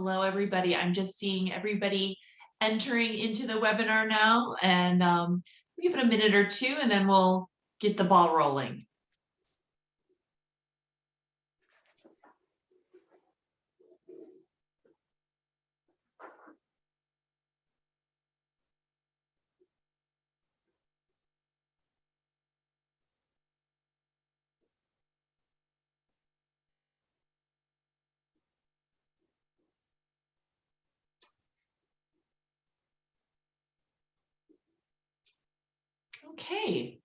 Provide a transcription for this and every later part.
Hello, everybody. I'm just seeing everybody entering into the webinar now, and we'll give it a minute or two, and then we'll get the ball rolling. Okay.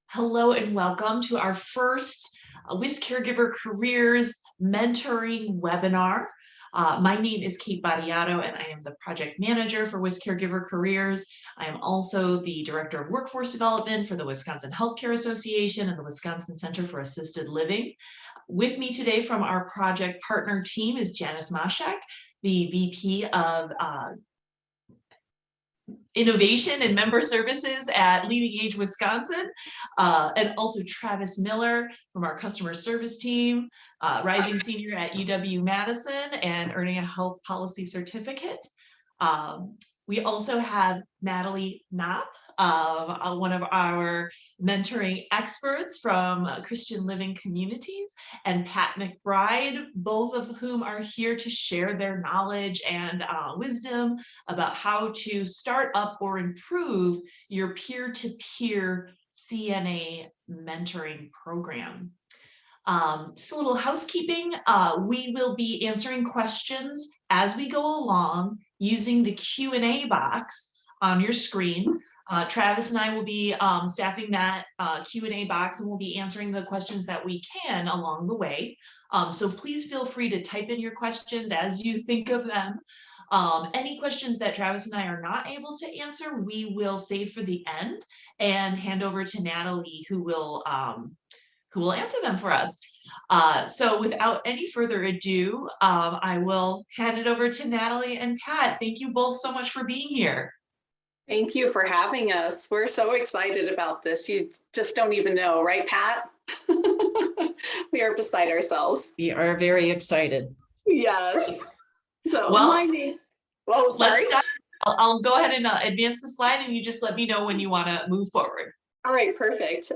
Hello and welcome to our first WisCaregiver Careers Mentoring webinar. My name is Kate Battiato, and I am the project manager for WisCaregiver Careers. I am also the director of workforce development for the Wisconsin Healthcare Association and the Wisconsin Center for Assisted Living. With me today from our project partner team is Janice Mashak, the VP of Innovation and Member Services at Leading Age Wisconsin, and also Travis Miller from our customer service team, rising senior at UW-Madison and earning a health policy certificate. We also have Natalie Knopp, one of our mentoring experts from Christian Living Communities, and Pat McBride, both of whom are here to share their knowledge and wisdom about how to start up or improve your peer-to-peer CNA mentoring program. Just a little housekeeping. We will be answering questions as we go along using the Q&A box on your screen. Travis and I will be staffing that Q&A box, and we'll be answering the questions that we can along the way. So please feel free to type in your questions as you think of them. Any questions that Travis and I are not able to answer, we will save for the end and hand over to Natalie, who will answer them for us. So without any further ado, I will hand it over to Natalie and Pat. Thank you both so much for being here. Thank you for having us. We're so excited about this. You just don't even know, right, Pat? We are beside ourselves. We are very excited. Yes. So well, my name. Oh, sorry. I'll go ahead and advance the slide, and you just let me know when you want to move forward. All right, perfect.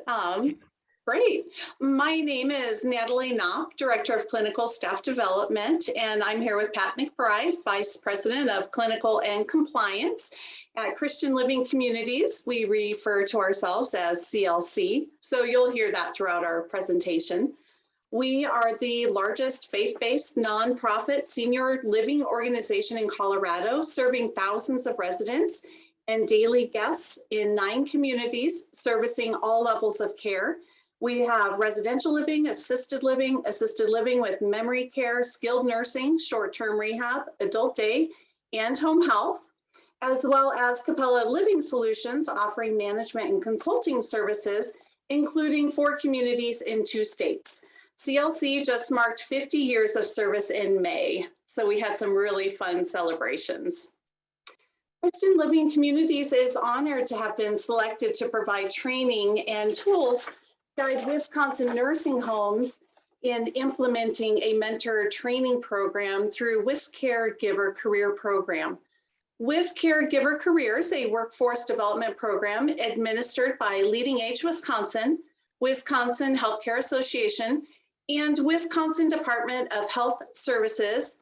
Great. My name is Natalie Knopp, Director of Clinical Staff Development, and I'm here with Pat McBride, Vice President of Clinical and Compliance at Christian Living Communities. We refer to ourselves as CLC, so you'll hear that throughout our presentation. We are the largest faith-based nonprofit senior living organization in Colorado, serving thousands of residents and daily guests in 9 communities, servicing all levels of care. We have residential living, assisted living with memory care, skilled nursing, short-term rehab, adult day, and home health, as well as Capella Living Solutions, offering management and consulting services, including 4 communities in 2 states. CLC just marked 50 years of service in May, so we had some really fun celebrations. Christian Living Communities is honored to have been selected to provide training and tools guide Wisconsin nursing homes in implementing a mentor training program through WisCaregiver Career Program. WisCaregiver Careers, a workforce development program administered by Leading Age Wisconsin, Wisconsin Healthcare Association, and Wisconsin Department of Health Services,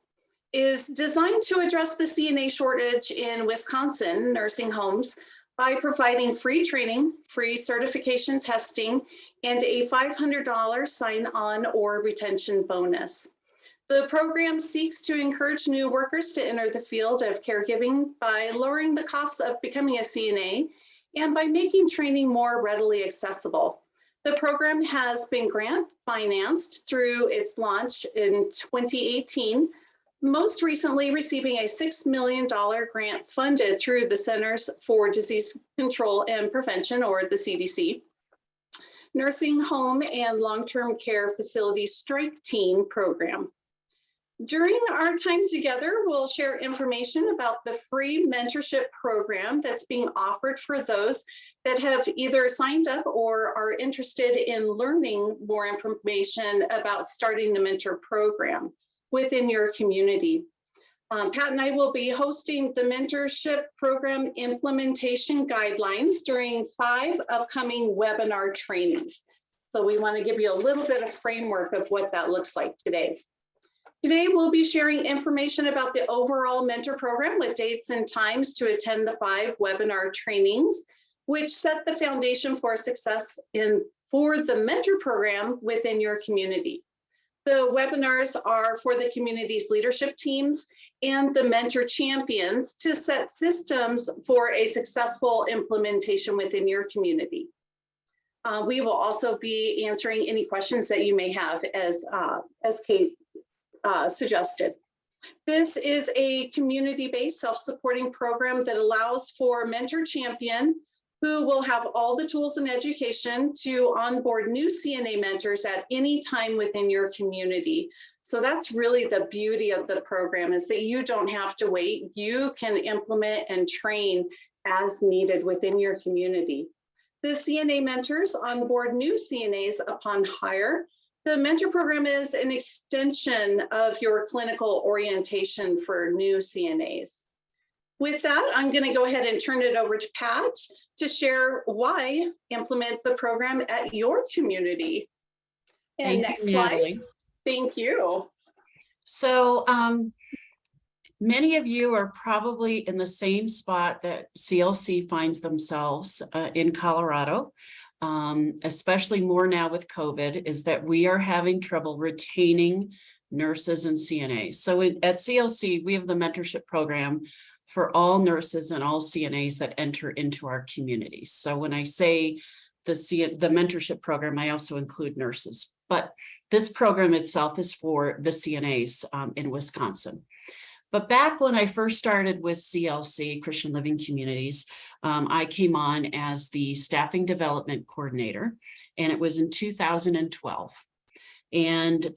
is designed to address the CNA shortage in Wisconsin nursing homes by providing free training, free certification testing, and a $500 sign-on or retention bonus. The program seeks to encourage new workers to enter the field of caregiving by lowering the costs of becoming a CNA and by making training more readily accessible. The program has been grant financed through its launch in 2018, most recently receiving a $6 million grant funded through the Centers for Disease Control and Prevention, or the CDC, Nursing Home and Long-Term Care Facility Strike Team program. During our time together, we'll share information about the free mentorship program that's being offered for those that have either signed up or are interested in learning more information about starting the mentor program. within your community. Pat and I will be hosting the mentorship program implementation guidelines during 5 upcoming webinar trainings. So we want to give you a little bit of framework of what that looks like today. Today, we'll be sharing information about the overall mentor program with dates and times to attend the 5 webinar trainings, which set the foundation for success for the mentor program within your community. The webinars are for the community's leadership teams and the mentor champions to set systems for a successful implementation within your community. We will also be answering any questions that you may have, as Kate suggested. This is a community-based self-supporting program that allows for mentor champion who will have all the tools and education to onboard new CNA mentors at any time within your community. So that's really the beauty of the program, is that you don't have to wait. You can implement and train as needed within your community. The CNA mentors onboard new CNAs upon hire. The mentor program is an extension of your clinical orientation for new CNAs. With that, I'm going to go ahead and turn it over to Pat to share why implement the program at your community. And next slide. Thank you. So many of you are probably in the same spot that CLC finds themselves in Colorado, especially more now with COVID, is that we are having trouble retaining nurses and CNAs. So at CLC, we have the mentorship program for all nurses and all CNAs that enter into our communities. So when I say the mentorship program, I also include nurses, but this program itself is for the CNAs in Wisconsin. But back when I first started with CLC, Christian Living Communities, I came on as the staffing development coordinator, and it was in 2012. And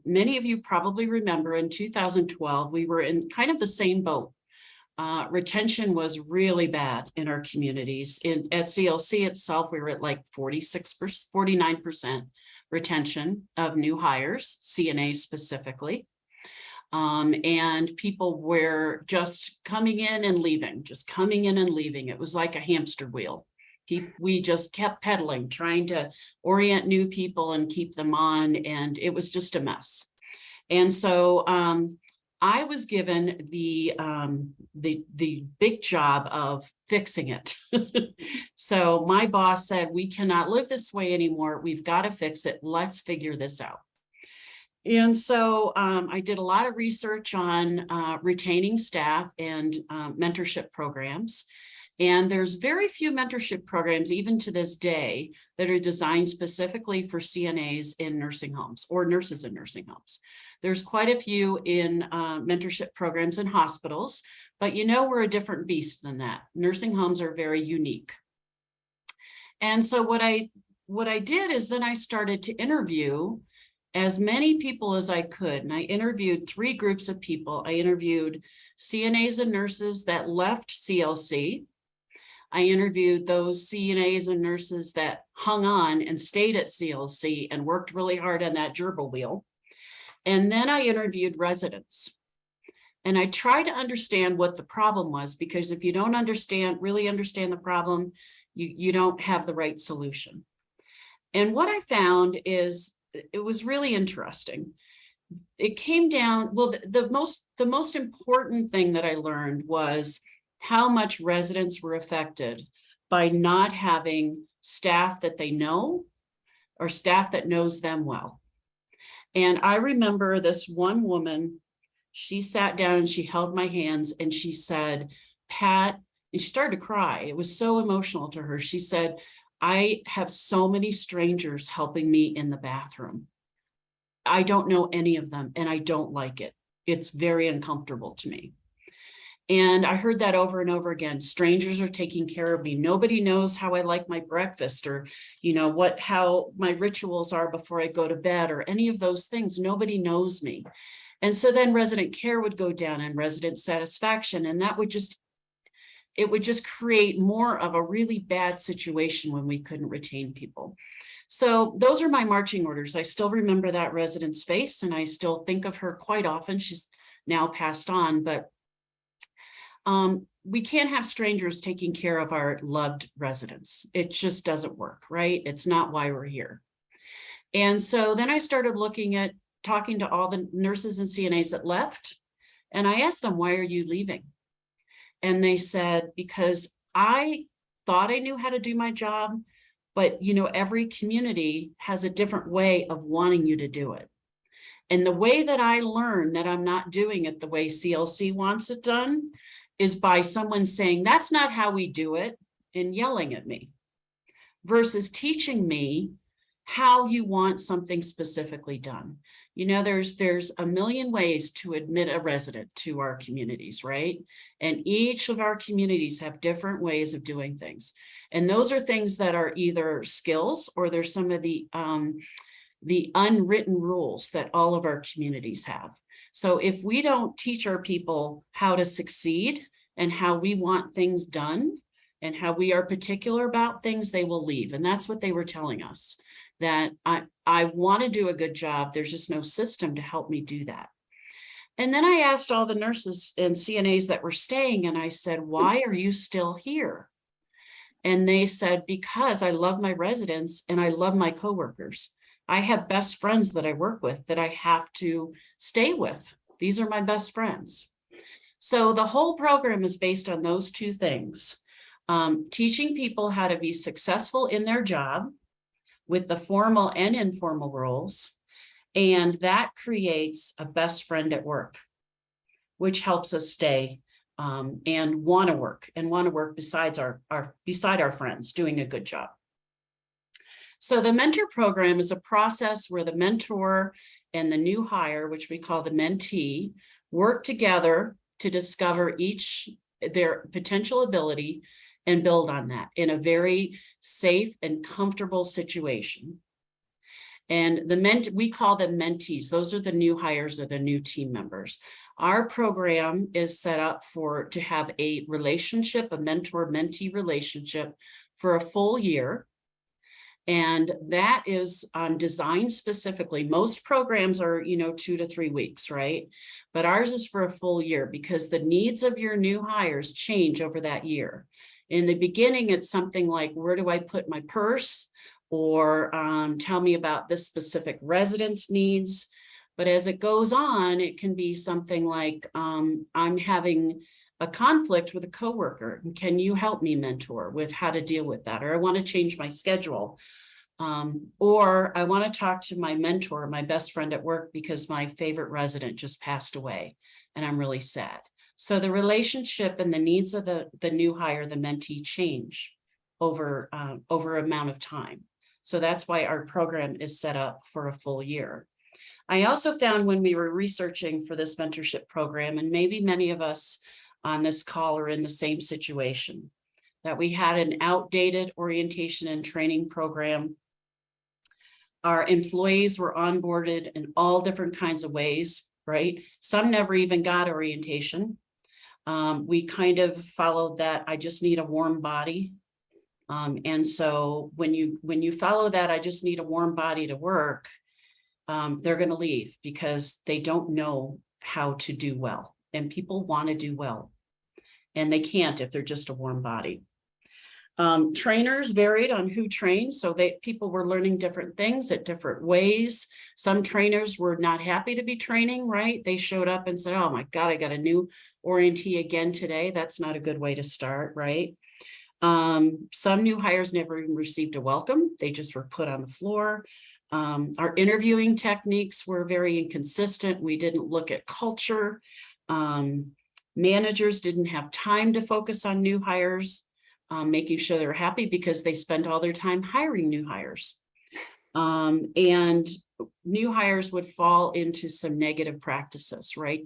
many of you probably remember in 2012, we were in kind of the same boat. Retention was really bad in our communities. At CLC itself, we were at like 49% retention of new hires, CNAs specifically. And people were just coming in and leaving, just coming in and leaving. It was like a hamster wheel. We just kept pedaling, trying to orient new people and keep them on, and it was just a mess. And so I was given the big job of fixing it. So my boss said, we cannot live this way anymore. We've got to fix it. Let's figure this out. And so I did a lot of research on retaining staff and mentorship programs. And there's very few mentorship programs, even to this day, that are designed specifically for CNAs in nursing homes or nurses in nursing homes. There's quite a few in mentorship programs in hospitals, but we're a different beast than that. Nursing homes are very unique. And so what I did is then I started to interview as many people as I could. And I interviewed 3 groups of people. I interviewed CNAs and nurses that left CLC. I interviewed those CNAs and nurses that hung on and stayed at CLC and worked really hard on that gerbil wheel. And then I interviewed residents. And I tried to understand what the problem was, because if you don't really understand the problem, you don't have the right solution. And what I found is, it was really interesting. It came down, well, the most important thing that I learned was how much residents were affected by not having staff that they know or staff that knows them well. And I remember this one woman, she sat down and she held my hands and she said, Pat, and she started to cry. It was so emotional to her. She said, I have so many strangers helping me in the bathroom. I don't know any of them and I don't like it. It's very uncomfortable to me. And I heard that over and over again. Strangers are taking care of me. Nobody knows how I like my breakfast, or, how my rituals are before I go to bed, or any of those things. Nobody knows me. And so then resident care would go down and resident satisfaction. And that would just create more of a really bad situation when we couldn't retain people. So those are my marching orders. I still remember that resident's face and I still think of her quite often. She's now passed on, but we can't have strangers taking care of our loved residents. It just doesn't work, right? It's not why we're here. And so then I started looking at talking to all the nurses and CNAs that left. And I asked them, why are you leaving? And they said, because I thought I knew how to do my job, but you know, every community has a different way of wanting you to do it. And the way that I learned that I'm not doing it the way CLC wants it done is by someone saying, that's not how we do it, and yelling at me, versus teaching me how you want something specifically done. You know, there's a million ways to admit a resident to our communities, right? And each of our communities have different ways of doing things. And those are things that are either skills or there's some of the unwritten rules that all of our communities have. So if we don't teach our people how to succeed and how we want things done and how we are particular about things, they will leave. And that's what they were telling us, that I want to do a good job. There's just no system to help me do that. And then I asked all the nurses and CNAs that were staying, and I said, why are you still here? And they said, because I love my residents and I love my coworkers. I have best friends that I work with that I have to stay with. These are my best friends. So the whole program is based on those two things. Teaching people how to be successful in their job with the formal and informal roles. And that creates a best friend at work, which helps us stay and want to work beside our friends doing a good job. So the mentor program is a process where the mentor and the new hire, which we call the mentee, work together to discover their potential ability and build on that in a very safe and comfortable situation. And we call them mentees. Those are the new hires or the new team members. Our program is set up to have a relationship, a mentor-mentee relationship for a full year. And that is designed specifically. Most programs are, 2 to 3 weeks, right? But ours is for a full year because the needs of your new hires change over that year. In the beginning, it's something like, where do I put my purse? Or tell me about this specific resident's needs. But as it goes on, it can be something like, I'm having a conflict with a coworker. Can you help me, mentor, with how to deal with that? Or I want to change my schedule. Or I want to talk to my mentor, my best friend at work, because my favorite resident just passed away and I'm really sad. So the relationship and the needs of the new hire, the mentee, change over amount of time. So that's why our program is set up for a full year. I also found when we were researching for this mentorship program, and maybe many of us on this call are in the same situation, that we had an outdated orientation and training program. Our employees were onboarded in all different kinds of ways, right? Some never even got orientation. We kind of followed that, I just need a warm body. And so when you follow that, I just need a warm body to work, they're going to leave because they don't know how to do well. And people want to do well. And they can't if they're just a warm body. Trainers varied on who trained. So people were learning different things at different ways. Some trainers were not happy to be training, right? They showed up and said, oh my God, I got a new orientee again today. That's not a good way to start, right? Some new hires never even received a welcome. They just were put on the floor. Our interviewing techniques were very inconsistent. We didn't look at culture. Managers didn't have time to focus on new hires, making sure they're happy because they spent all their time hiring new hires. And new hires would fall into some negative practices, right?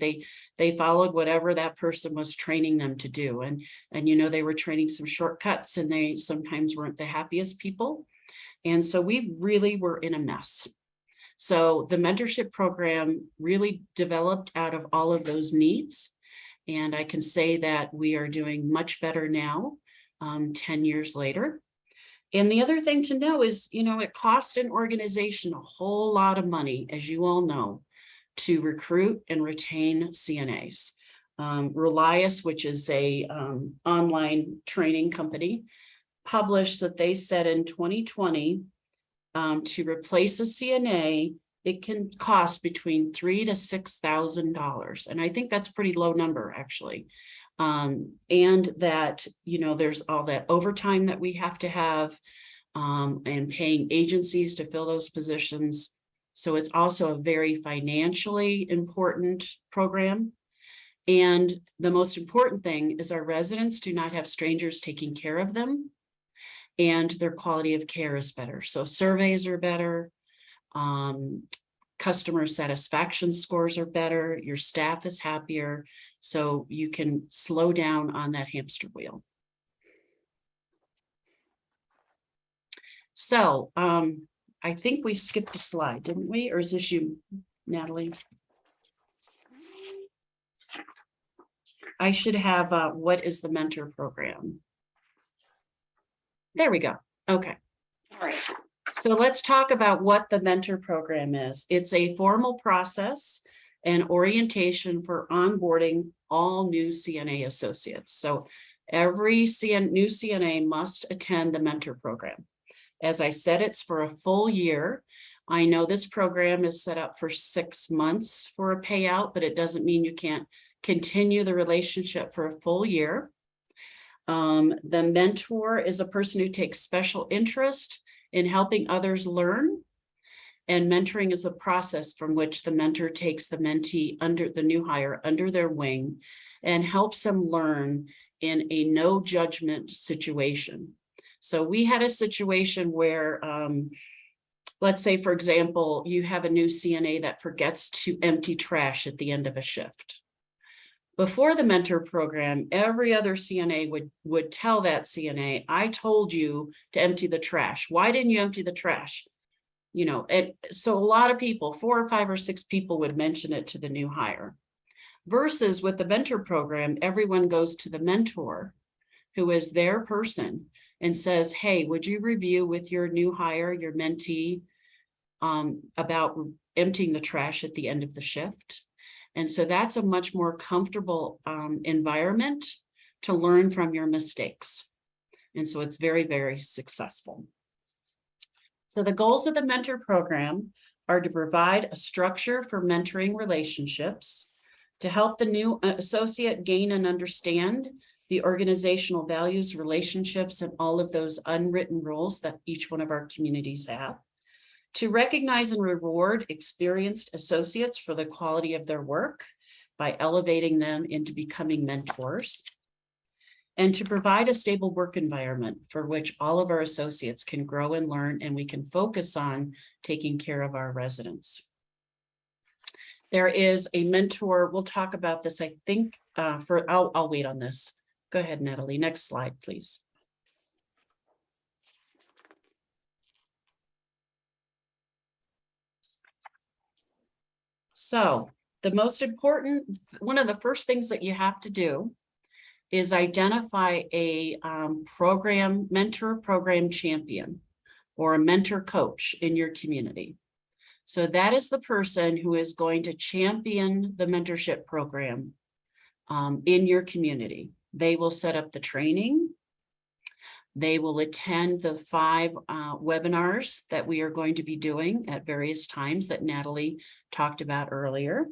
They followed whatever that person was training them to do. And they were training some shortcuts and they sometimes weren't the happiest people. And so we really were in a mess. So the mentorship program really developed out of all of those needs. And I can say that we are doing much better now, 10 years later. And the other thing to know is, it costs an organization a whole lot of money, as you all know, to recruit and retain CNAs. Relias, which is a online training company, published that they said in 2020, to replace a CNA, it can cost between $3,000 to $6,000. And I think that's a pretty low number, actually. And that, there's all that overtime that we have to have, and paying agencies to fill those positions. So it's also a very financially important program. And the most important thing is our residents do not have strangers taking care of them, and their quality of care is better. So surveys are better. Customer satisfaction scores are better. Your staff is happier. So you can slow down on that hamster wheel. So I think we skipped a slide, didn't we? Or is this you, Natalie? I should have what is the mentor program? There we go. Okay. All right. So let's talk about what the mentor program is. It's a formal process and orientation for onboarding all new CNA associates. So every new CNA must attend the mentor program. As I said, it's for a full year. I know this program is set up for 6 months for a payout, but it doesn't mean you can't continue the relationship for a full year. The mentor is a person who takes special interest in helping others learn. And mentoring is a process from which the mentor takes the mentee the new hire under their wing and helps them learn in a no judgment situation. So we had a situation where, let's say, for example, you have a new CNA that forgets to empty trash at the end of a shift. Before the mentor program, every other CNA would tell that CNA, I told you to empty the trash. Why didn't you empty the trash? So a lot of people, 4 or 5 or 6 people would mention it to the new hire. Versus with the mentor program, everyone goes to the mentor, who is their person, and says, hey, would you review with your new hire, your mentee, about emptying the trash at the end of the shift? And so that's a much more comfortable environment to learn from your mistakes. And so it's very, very successful. So the goals of the mentor program are to provide a structure for mentoring relationships, to help the new associate gain and understand the organizational values, relationships, and all of those unwritten rules that each one of our communities have, to recognize and reward experienced associates for the quality of their work by elevating them into becoming mentors, and to provide a stable work environment for which all of our associates can grow and learn, and we can focus on taking care of our residents. There is a mentor, we'll talk about this, I think, I'll wait on this. Go ahead, Natalie. Next slide, please. So the most important, one of the first things that you have to do is identify a mentor program champion or a mentor coach in your community. So that is the person who is going to champion the mentorship program in your community. They will set up the training. They will attend the 5 webinars that we are going to be doing at various times that Natalie talked about earlier.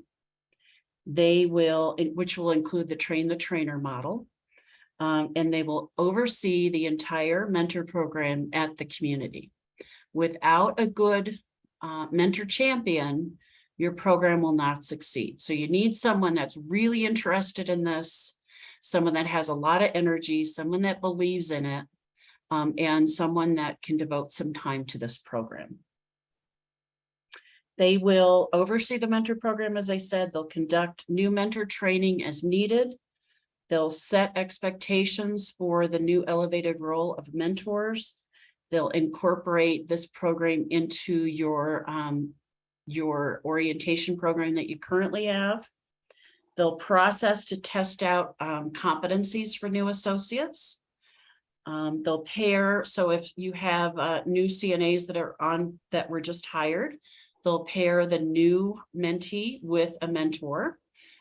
They will, which will include the train the trainer model, and they will oversee the entire mentor program at the community. Without a good mentor champion, your program will not succeed. So you need someone that's really interested in this, someone that has a lot of energy, someone that believes in it, and someone that can devote some time to this program. They will oversee the mentor program, as I said. They'll conduct new mentor training as needed. They'll set expectations for the new elevated role of mentors. They'll incorporate this program into your orientation program that you currently have. They'll process to test out competencies for new associates. They'll pair, so if you have new CNAs that were just hired, they'll pair the new mentee with a mentor,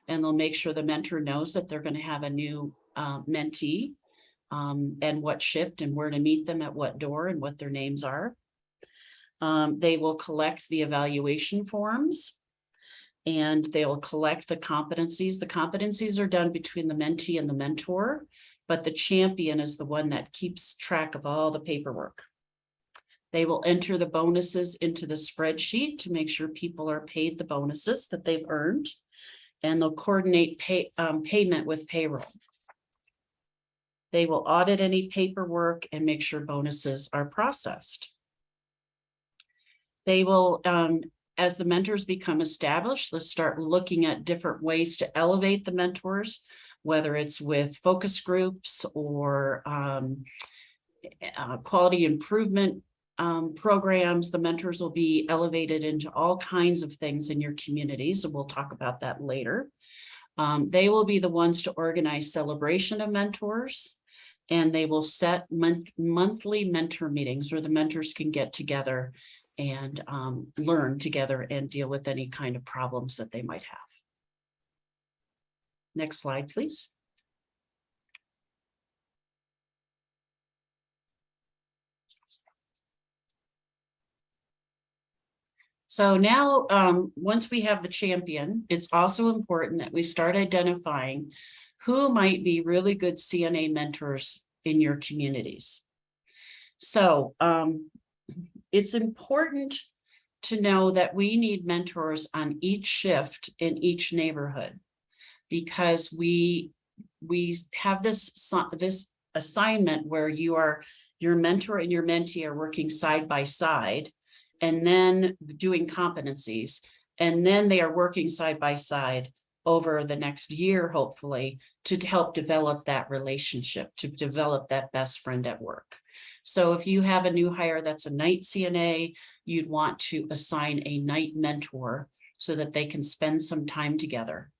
and they'll make sure the mentor knows that they're going to have a new mentee, and what shift and where to meet them at what door and what their names are. They will collect the evaluation forms, and they'll collect the competencies. The competencies are done between the mentee and the mentor, but the champion is the one that keeps track of all the paperwork. They will enter the bonuses into the spreadsheet to make sure people are paid the bonuses that they've earned, and they'll coordinate payment with payroll. They will audit any paperwork and make sure bonuses are processed. They will, as the mentors become established, they'll start looking at different ways to elevate the mentors, whether it's with focus groups or quality improvement programs. The mentors will be elevated into all kinds of things in your communities, and we'll talk about that later. They will be the ones to organize celebration of mentors, and they will set monthly mentor meetings where the mentors can get together and learn together and deal with any kind of problems that they might have. Next slide, please. So now, once we have the champion, it's also important that we start identifying who might be really good CNA mentors in your communities. So it's important to know that we need mentors on each shift in each neighborhood, because we have this assignment where your mentor and your mentee are working side by side, and then doing competencies, and then they are working side by side over the next year, hopefully, to help develop that relationship, to develop that best friend at work. So if you have a new hire that's a night CNA, you'd want to assign a night mentor so that they can spend some time together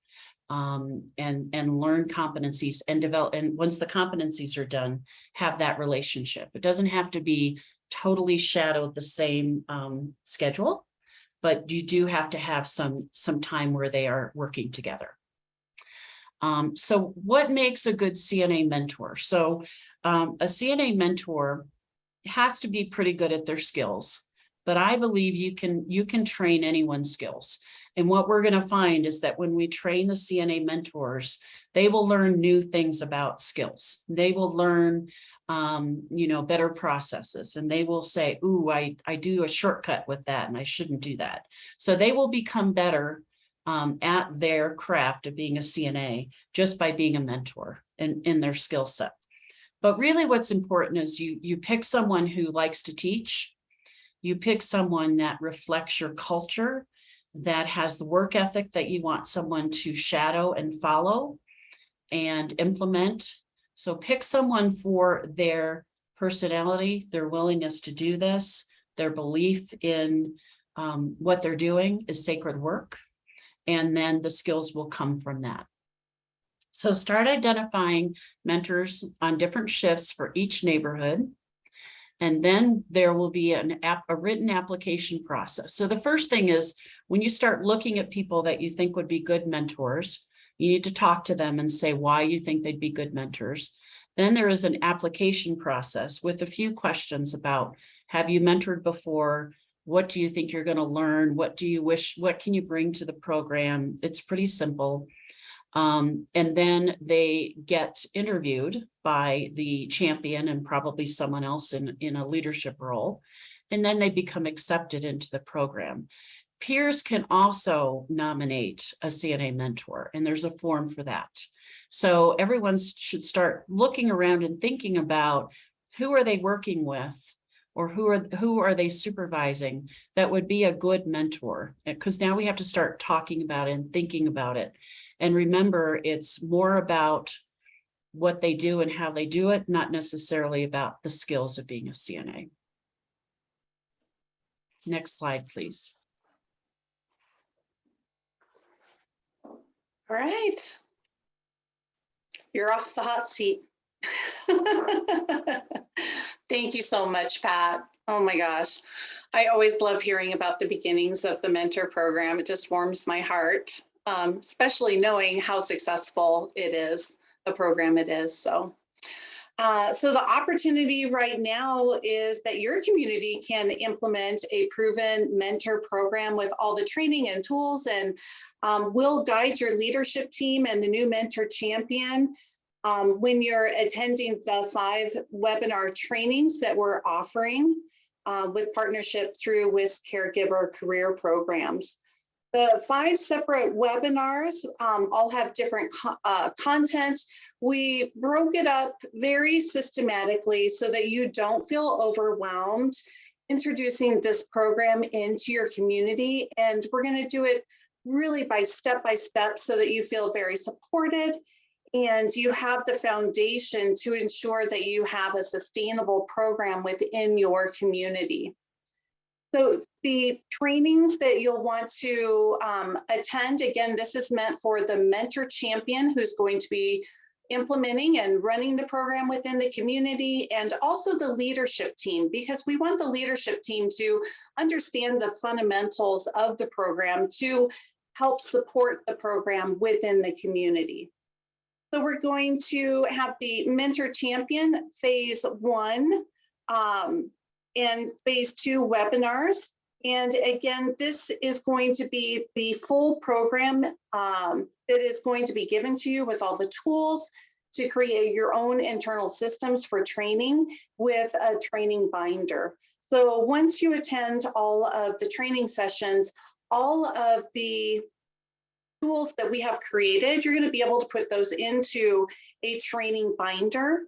and learn competencies and develop. And once the competencies are done, have that relationship. It doesn't have to be totally shadowed the same schedule, but you do have to have some time where they are working together. So what makes a good CNA mentor? So a CNA mentor has to be pretty good at their skills, but I believe you can train anyone's skills. And what we're going to find is that when we train the CNA mentors, they will learn new things about skills. They will learn better processes, and they will say, ooh, I do a shortcut with that and I shouldn't do that. So they will become better at their craft of being a CNA just by being a mentor in their skill set. But really what's important is you pick someone who likes to teach. You pick someone that reflects your culture, that has the work ethic that you want someone to shadow and follow and implement. So pick someone for their personality, their willingness to do this, their belief in what they're doing is sacred work, and then the skills will come from that. So start identifying mentors on different shifts for each neighborhood, and then there will be a written application process. So the first thing is, when you start looking at people that you think would be good mentors, you need to talk to them and say why you think they'd be good mentors. Then there is an application process with a few questions about, have you mentored before? What do you think you're going to learn? What do you wish? What can you bring to the program? It's pretty simple. And then they get interviewed by the champion and probably someone else in a leadership role. And then they become accepted into the program. Peers can also nominate a CNA mentor, and there's a form for that. So everyone should start looking around and thinking about, who are they working with, or who are they supervising that would be a good mentor? Because now we have to start talking about it and thinking about it. And remember, it's more about what they do and how they do it, not necessarily about the skills of being a CNA. Next slide, please. All right. You're off the hot seat. Thank you so much, Pat. Oh my gosh. I always love hearing about the beginnings of the mentor program. It just warms my heart, especially knowing how successful it is, the program it is. So the opportunity right now is that your community can implement a proven mentor program with all the training and tools, and will guide your leadership team and the new mentor champion when you're attending the 5 webinar trainings that we're offering with partnership through WisCaregiver career programs. The 5 separate webinars all have different content. We broke it up very systematically so that you don't feel overwhelmed introducing this program into your community. And we're going to do it really by step so that you feel very supported and you have the foundation to ensure that you have a sustainable program within your community. So the trainings that you'll want to attend, again, this is meant for the mentor champion who's going to be implementing and running the program within the community, and also the leadership team, because we want the leadership team to understand the fundamentals of the program to help support the program within the community. So we're going to have the mentor champion phase 1 and phase 2 webinars. And again, this is going to be the full program that is going to be given to you with all the tools to create your own internal systems for training with a training binder. So once you attend all of the training sessions, all of the tools that we have created, you're going to be able to put those into a training binder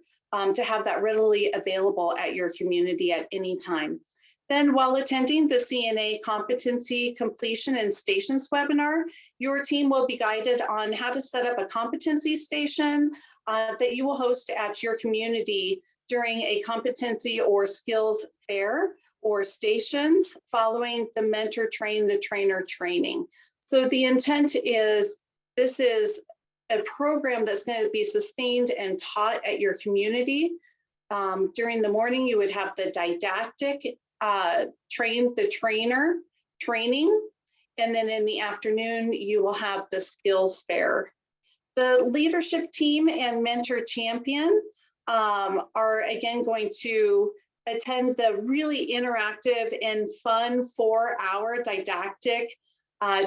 to have that readily available at your community at any time. Then while attending the CNA Competency Completion and Stations webinar, your team will be guided on how to set up a competency station that you will host at your community during a competency or skills fair or stations following the mentor train the trainer training. So the intent is this is a program that's going to be sustained and taught at your community. During the morning, you would have the didactic train the trainer training. And then in the afternoon, you will have the skills fair. The leadership team and mentor champion are again going to attend the really interactive and fun 4-hour didactic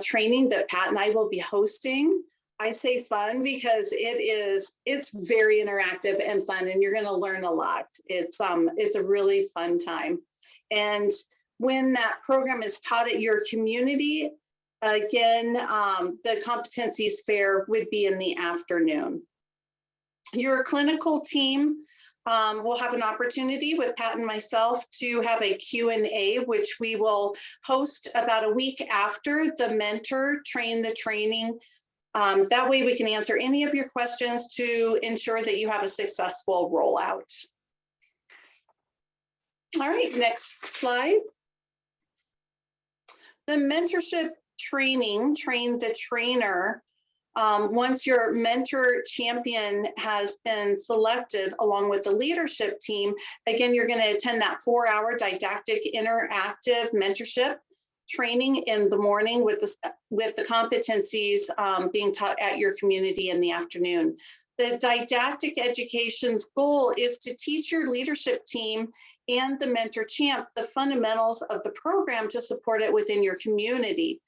training that Pat and I will be hosting. I say fun because it's very interactive and fun, and you're going to learn a lot. It's a really fun time. And when that program is taught at your community, again, the competencies fair would be in the afternoon. Your clinical team will have an opportunity with Pat and myself to have a Q&A, which we will host about a week after the mentor train the training. That way we can answer any of your questions to ensure that you have a successful rollout. All right, next slide. The mentorship training, train the trainer. Once your mentor champion has been selected along with the leadership team, again, you're going to attend that 4-hour didactic interactive mentorship training in the morning with the competencies being taught at your community in the afternoon. The didactic education's goal is to teach your leadership team and the mentor champ the fundamentals of the program to support it within your community.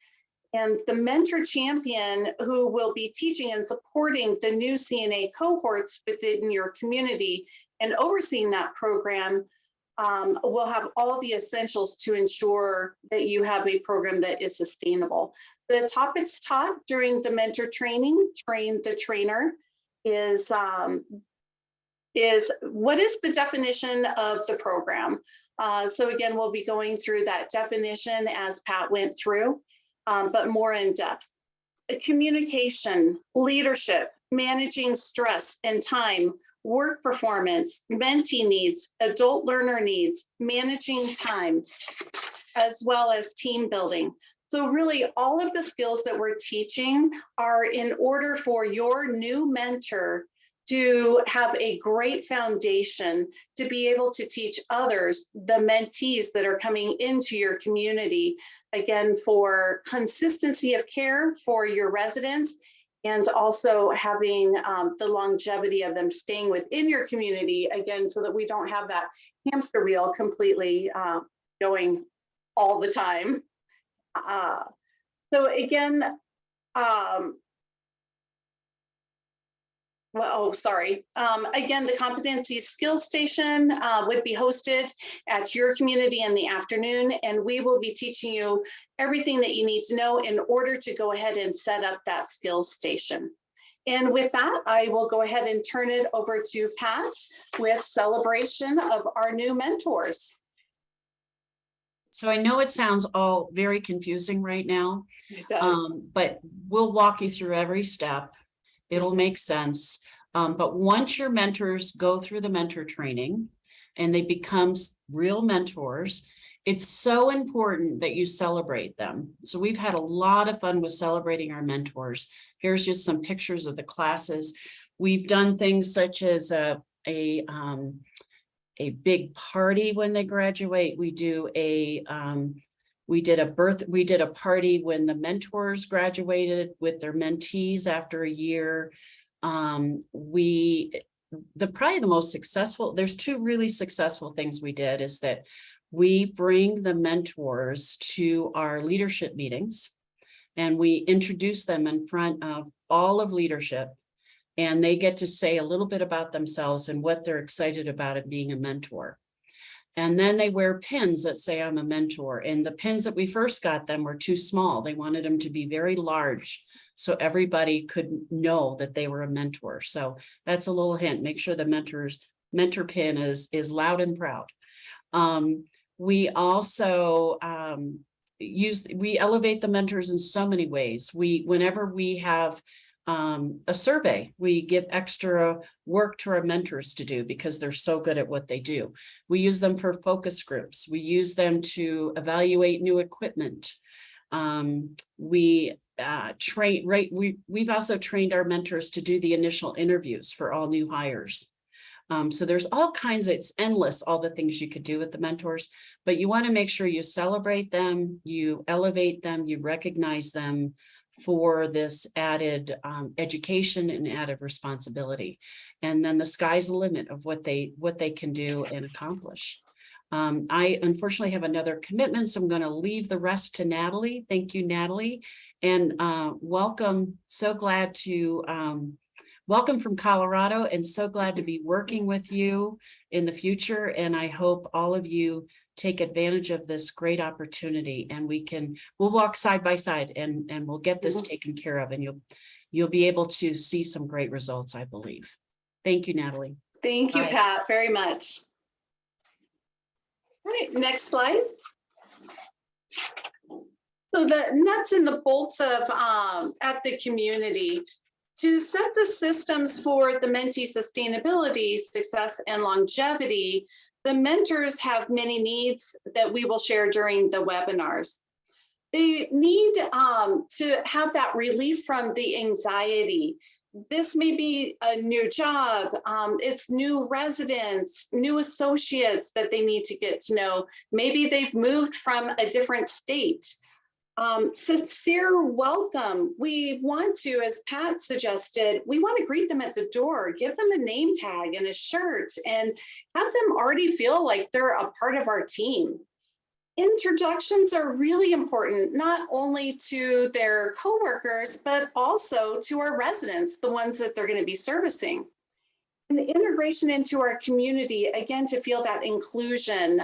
And the mentor champion who will be teaching and supporting the new CNA cohorts within your community and overseeing that program will have all the essentials to ensure that you have a program that is sustainable. The topics taught during the mentor training, train the trainer, is what is the definition of the program? So again, we'll be going through that definition as Pat went through, but more in depth. Communication, leadership, managing stress and time, work performance, mentee needs, adult learner needs, managing time, as well as team building. So really all of the skills that we're teaching are in order for your new mentor to have a great foundation to be able to teach others, the mentees that are coming into your community, again, for consistency of care for your residents, and also having the longevity of them staying within your community, again, so that we don't have that hamster wheel completely going all the time. So again, again, the competency skills station would be hosted at your community in the afternoon, and we will be teaching you everything that you need to know in order to go ahead and set up that skills station. And with that, I will go ahead and turn it over to Pat with celebration of our new mentors. So I know it sounds all very confusing right now, It does. but we'll walk you through every step. It'll make sense. But once your mentors go through the mentor training and they become real mentors, it's so important that you celebrate them. So we've had a lot of fun with celebrating our mentors. Here's just some pictures of the classes. We've done things such as a big party when they graduate. We did a party when the mentors graduated with their mentees after a year. Probably the most successful, there's two really successful things we did, is that we bring the mentors to our leadership meetings and we introduce them in front of all of leadership. And they get to say a little bit about themselves and what they're excited about it being a mentor. And then they wear pins that say, I'm a mentor. And the pins that we first got them were too small. They wanted them to be very large so everybody could know that they were a mentor. So that's a little hint. Make sure the mentor pin is loud and proud. We also we elevate the mentors in so many ways. Whenever we have a survey, we give extra work to our mentors to do because they're so good at what they do. We use them for focus groups. We use them to evaluate new equipment. We've also trained our mentors to do the initial interviews for all new hires. So there's all kinds of, it's endless, all the things you could do with the mentors, but you want to make sure you celebrate them, you elevate them, you recognize them for this added education and added responsibility. And then the sky's the limit of what they can do and accomplish. I unfortunately have another commitment, so I'm going to leave the rest to Natalie. Thank you, Natalie. And welcome. So glad to welcome from Colorado, and so glad to be working with you in the future. And I hope all of you take advantage of this great opportunity, and we'll walk side by side and we'll get this taken care of, and you'll be able to see some great results, I believe. Thank you, Natalie. Thank you, Bye. Pat, very much. All right, next slide. So the nuts and the bolts of at the community, to set the systems for the mentee sustainability, success, and longevity, the mentors have many needs that we will share during the webinars. They need to have that relief from the anxiety. This may be a new job, it's new residents, new associates that they need to get to know. Maybe they've moved from a different state. Sincere welcome. We want to, as Pat suggested, we want to greet them at the door, give them a name tag and a shirt, and have them already feel like they're a part of our team. Introductions are really important, not only to their coworkers, but also to our residents, the ones that they're going to be servicing. And the integration into our community, again, to feel that inclusion.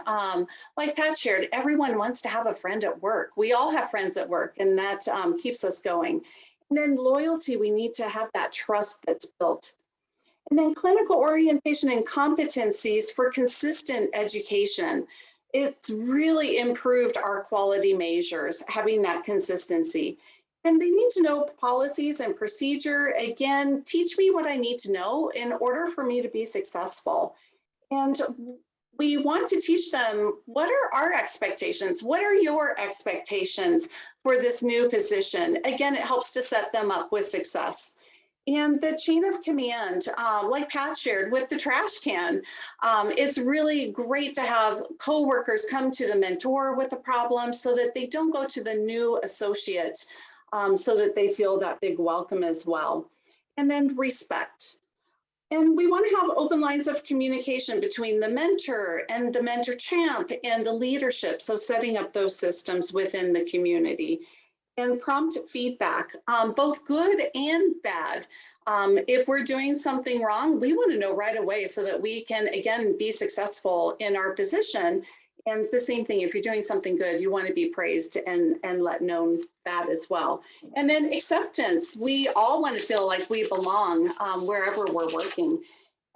Like Pat shared, everyone wants to have a friend at work. We all have friends at work, and that keeps us going. And then loyalty, we need to have that trust that's built. And then clinical orientation and competencies for consistent education. It's really improved our quality measures, having that consistency. And they need to know policies and procedure. Again, teach me what I need to know in order for me to be successful. And we want to teach them, what are our expectations? What are your expectations for this new position? Again, it helps to set them up with success. And the chain of command, like Pat shared with the trash can, it's really great to have coworkers come to the mentor with a problem so that they don't go to the new associate, so that they feel that big welcome as well. And then respect. And we want to have open lines of communication between the mentor and the mentor champ and the leadership. So setting up those systems within the community. And prompt feedback, both good and bad. If we're doing something wrong, we want to know right away so that we can, again, be successful in our position. And the same thing, if you're doing something good, you want to be praised and let known that as well. And then acceptance. We all want to feel like we belong wherever we're working.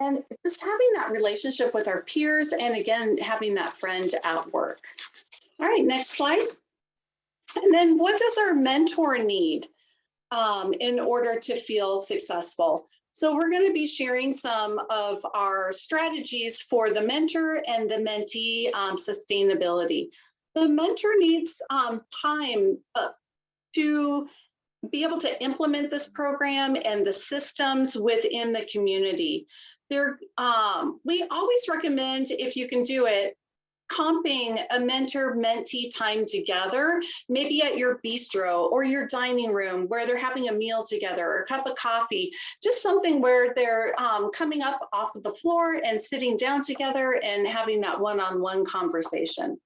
And just having that relationship with our peers, and again, having that friend at work. All right, next slide. And then what does our mentor need in order to feel successful? So we're going to be sharing some of our strategies for the mentor and the mentee sustainability. The mentor needs time to be able to implement this program and the systems within the community. We always recommend, if you can do it, comping a mentor-mentee time together, maybe at your bistro or your dining room where they're having a meal together or a cup of coffee, just something where they're coming up off of the floor and sitting down together and having that one-on-one conversation.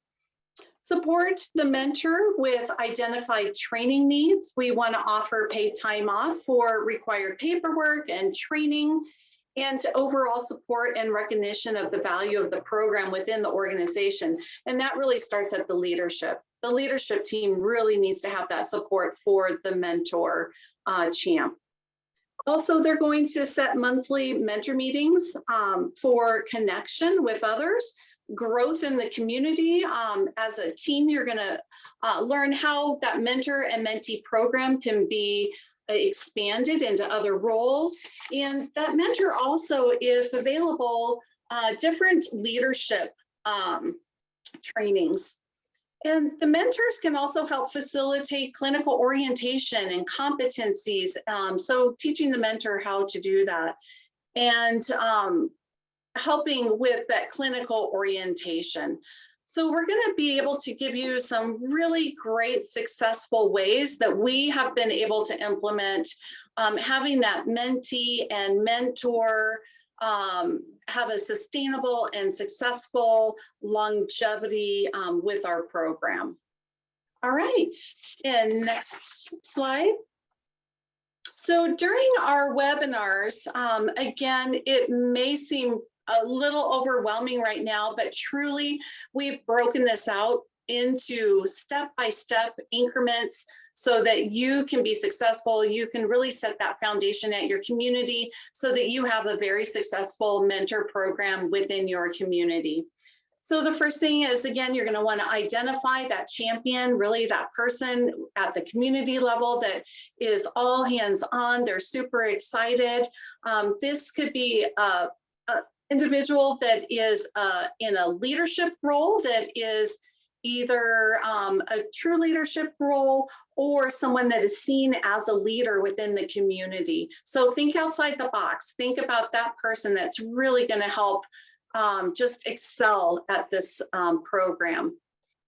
Support the mentor with identified training needs. We want to offer paid time off for required paperwork and training, and overall support and recognition of the value of the program within the organization. And that really starts at the leadership. The leadership team really needs to have that support for the mentor champ. Also, they're going to set monthly mentor meetings for connection with others, growth in the community. As a team, you're going to learn how that mentor and mentee program can be expanded into other roles. And that mentor also, if available, different leadership trainings. And the mentors can also help facilitate clinical orientation and competencies. So teaching the mentor how to do that, and helping with that clinical orientation. So we're going to be able to give you some really great successful ways that we have been able to implement, having that mentee and mentor have a sustainable and successful longevity with our program. All right, and next slide. So during our webinars, again, it may seem a little overwhelming right now, but truly we've broken this out into step-by-step increments so that you can be successful. You can really set that foundation at your community so that you have a very successful mentor program within your community. So the first thing is, again, you're going to want to identify that champion, really that person at the community level that is all hands on. They're super excited. This could be a individual that is in a leadership role that is either a true leadership role or someone that is seen as a leader within the community. So think outside the box. Think about that person that's really going to help just excel at this program.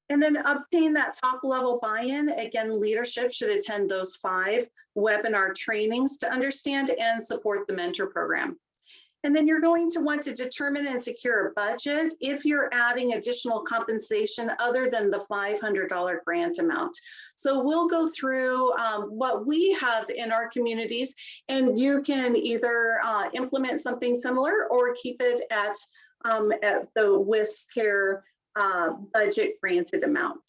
And then obtain that top level buy-in. Again, leadership should attend those 5 webinar trainings to understand and support the mentor program. And then you're going to want to determine and secure a budget if you're adding additional compensation other than the $500 grant amount. So we'll go through what we have in our communities, and you can either implement something similar or keep it at the WisCare budget granted amount.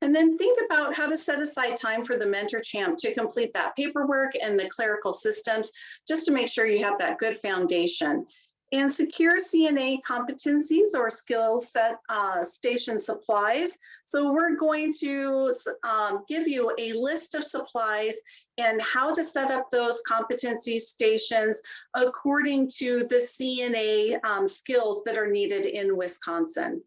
And then think about how to set aside time for the mentor champ to complete that paperwork and the clerical systems, just to make sure you have that good foundation. And secure CNA competencies or skill set station supplies. So we're going to give you a list of supplies and how to set up those competency stations according to the CNA skills that are needed in Wisconsin.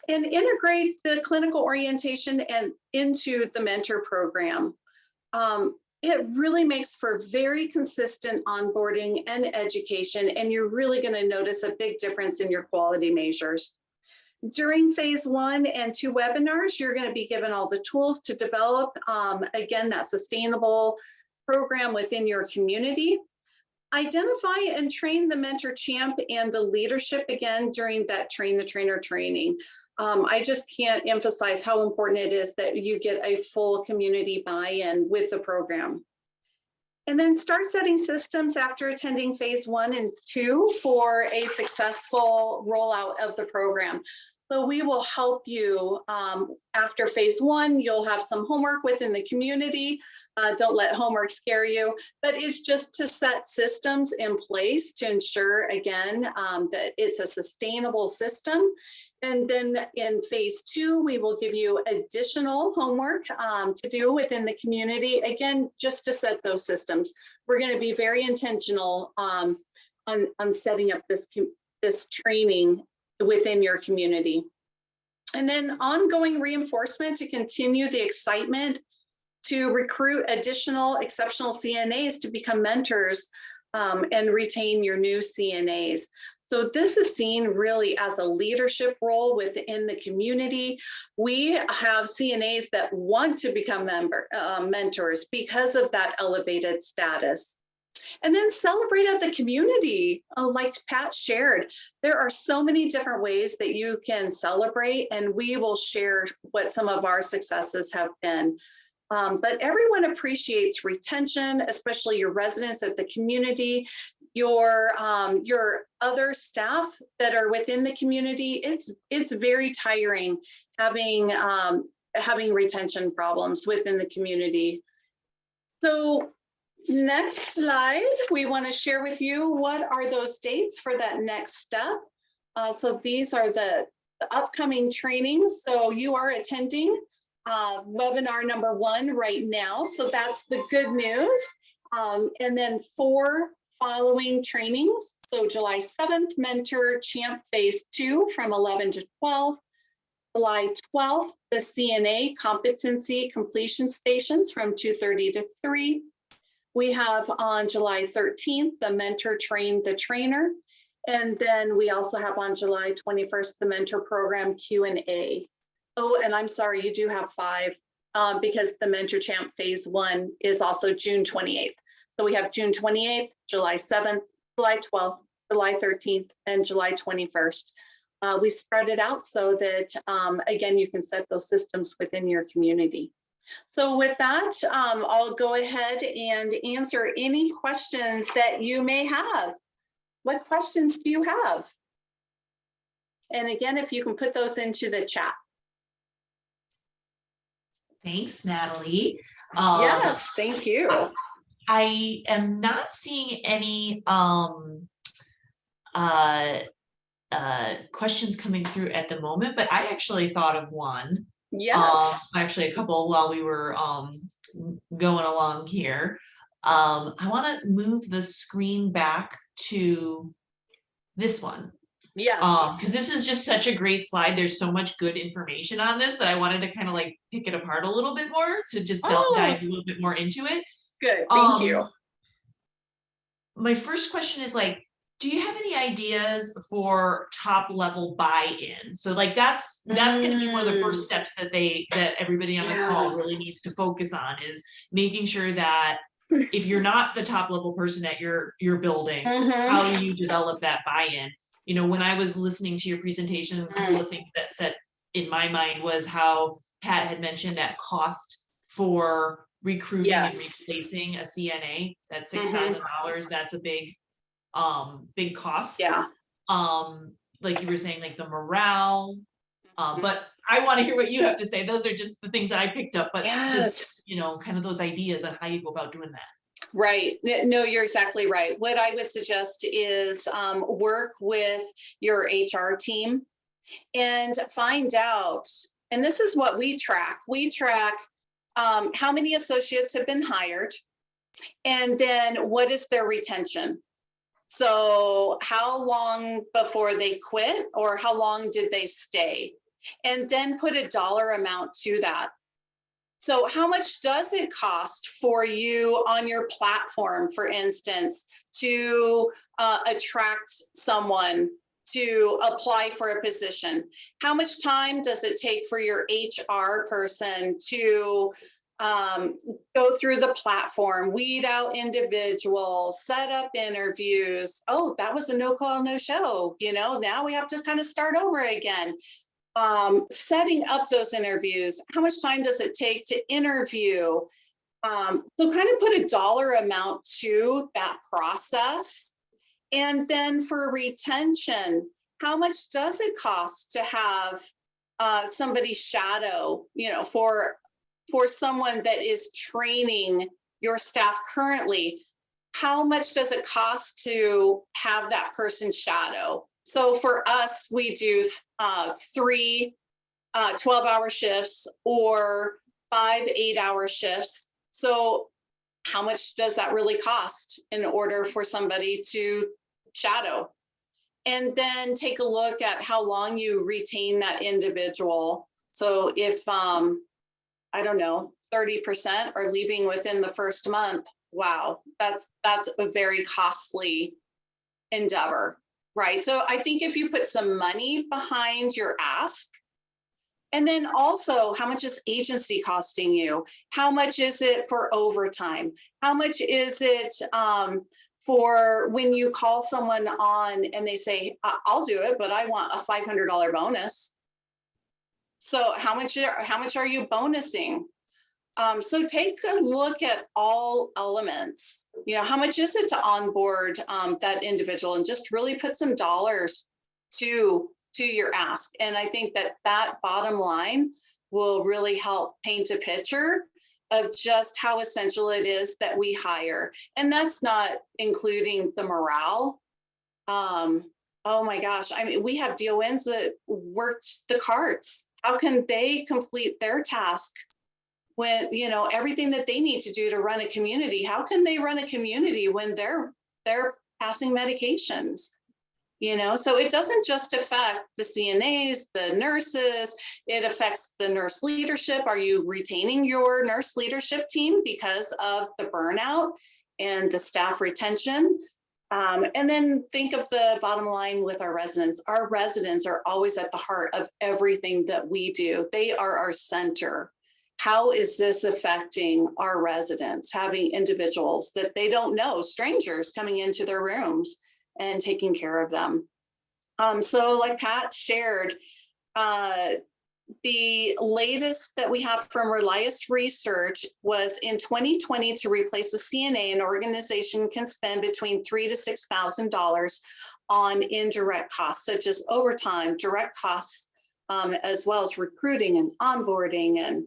And integrate the clinical orientation and into the mentor program. It really makes for very consistent onboarding and education, and you're really going to notice a big difference in your quality measures. During phase 1 and 2 webinars, you're going to be given all the tools to develop, again, that sustainable program within your community. Identify and train the mentor champ and the leadership again during that train the trainer training. I just can't emphasize how important it is that you get a full community buy-in with the program. And then start setting systems after attending phase 1 and 2 for a successful rollout of the program. So we will help you after phase 1. You'll have some homework within the community. Don't let homework scare you, but it's just to set systems in place to ensure, again, that it's a sustainable system. And then in phase 2, we will give you additional homework to do within the community, again, just to set those systems. We're going to be very intentional on setting up this training within your community. And then ongoing reinforcement to continue the excitement to recruit additional exceptional CNAs to become mentors and retain your new CNAs. So this is seen really as a leadership role within the community. We have CNAs that want to become mentors because of that elevated status. And then celebrate at the community, like Pat shared. There are so many different ways that you can celebrate, and we will share what some of our successes have been. But everyone appreciates retention, especially your residents at the community, your other staff that are within the community. It's very tiring having retention problems within the community. So next slide, we want to share with you what are those dates for that next step. So these are the upcoming trainings. So you are attending webinar number 1 right now. So that's the good news. And then 4 following trainings. So July 7th, Mentor Champ Phase 2 from 11 to 12. July 12th, the CNA Competency Completion Stations from 2:30 to 3. We have on July 13th, the Mentor Train the Trainer. And then we also have on July 21st, the Mentor Program Q&A. Oh, and I'm sorry, you do have 5 because the Mentor Champ Phase 1 is also June 28th. So we have June 28th, July 7th, July 12th, July 13th, and July 21st. We spread it out so that, again, you can set those systems within your community. So with that, I'll go ahead and answer any questions that you may have. What questions do you have? And again, if you can put those into the chat. Thanks, Natalie. Yes, thank you. I am not seeing any questions coming through at the moment, but I actually thought of one. Yes. Actually, a couple while we were going along here. I want to move the screen back to this one. Yes. Because this is just such a great slide. There's so much good information on this that I wanted to kind of like pick it apart a little bit more to just dive a little bit more into it. Good, thank you. My first question is like, do you have any ideas for top level buy-in? So like that's going to be one of the first steps that everybody on the call really needs to focus on, is making sure that if you're not the top level person at your building, how do you develop that buy-in? You know, when I was listening to your presentation, a couple of things that set in my mind was how Pat had mentioned that cost for recruiting and replacing a CNA, that's $6,000. That's a big cost. Yeah. Like you were saying, like the morale. But I want to hear what you have to say. Those are just the things that I picked up, but just, you know, kind of those ideas on how you go about doing that. Right. No, you're exactly right. What I would suggest is work with your HR team and find out, and this is what we track. We track how many associates have been hired, and then what is their retention. So how long before they quit, or how long did they stay? And then put a dollar amount to that. So how much does it cost for you on your platform, for instance, to attract someone to apply for a position? How much time does it take for your HR person to go through the platform, weed out individuals, set up interviews? Oh, that was a no call, no show. Now we have to kind of start over again. Setting up those interviews, how much time does it take to interview? So kind of put a dollar amount to that process. And then for retention, how much does it cost to have somebody shadow, for someone that is training your staff currently? How much does it cost to have that person shadow? So for us, we do 3 12-hour shifts or 5 8-hour shifts. So how much does that really cost in order for somebody to shadow? And then take a look at how long you retain that individual. So if, I don't know, 30% are leaving within the first month, wow, that's a very costly endeavor. Right. So I think if you put some money behind your ask, and then also how much is agency costing you? How much is it for overtime? How much is it for when you call someone on and they say, I'll do it, but I want a $500 bonus. So how much are you bonusing? So take a look at all elements. How much is it to onboard that individual, and just really put some dollars to your ask. And I think that bottom line will really help paint a picture of just how essential it is that we hire. And that's not including the morale. Oh my gosh. I mean, we have DONs that worked the carts. How can they complete their task when, everything that they need to do to run a community? How can they run a community when they're passing medications? So it doesn't just affect the CNAs, the nurses, it affects the nurse leadership. Are you retaining your nurse leadership team because of the burnout and the staff retention? And then think of the bottom line with our residents. Our residents are always at the heart of everything that we do. They are our center. How is this affecting our residents, having individuals that they don't know, strangers coming into their rooms and taking care of them? So like Pat shared, the latest that we have from Relias Research was in 2020, to replace a CNA, an organization can spend between $3,000 to $6,000 on indirect costs, such as overtime, direct costs, as well as recruiting and onboarding.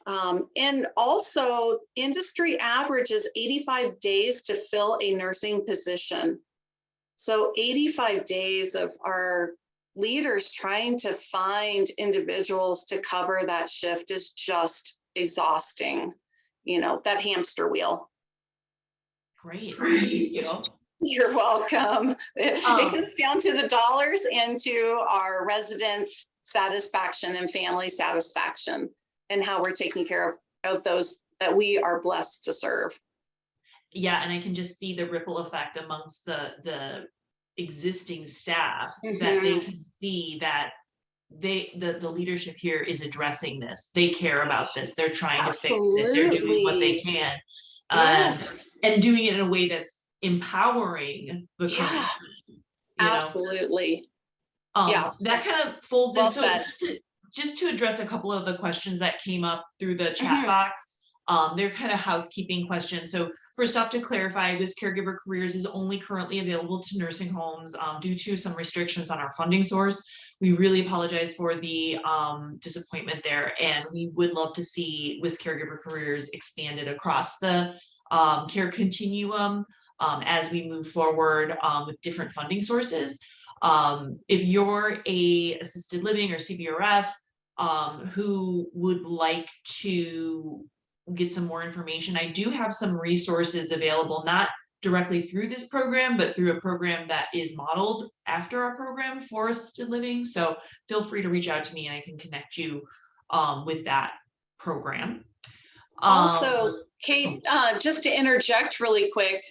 And also industry average is 85 days to fill a nursing position. So 85 days of our leaders trying to find individuals to cover that shift is just exhausting, that hamster wheel. Great. Thank you. You're welcome. It comes down to the dollars and to our residents' satisfaction and family satisfaction, and how we're taking care of those that we are blessed to serve. Yeah, and I can just see the ripple effect amongst the existing staff, that they can see that the leadership here is addressing this. They care about this. They're trying to fix it. They're doing what they can, Yes. and doing it in a way that's empowering the current team. Absolutely. That kind of folds Well in. So said. just to address a couple of the questions that came up through the chat box, they're kind of housekeeping questions. So first off, to clarify, WisCaregiver Careers is only currently available to nursing homes due to some restrictions on our funding source. We really apologize for the disappointment there, and we would love to see WisCaregiver Careers expanded across the care continuum as we move forward with different funding sources. If you're a assisted living or CBRF who would like to get some more information, I do have some resources available, not directly through this program, but through a program that is modeled after our program for assisted living. So feel free to reach out to me and I can connect you with that program. Also, Kate, just to interject really quick,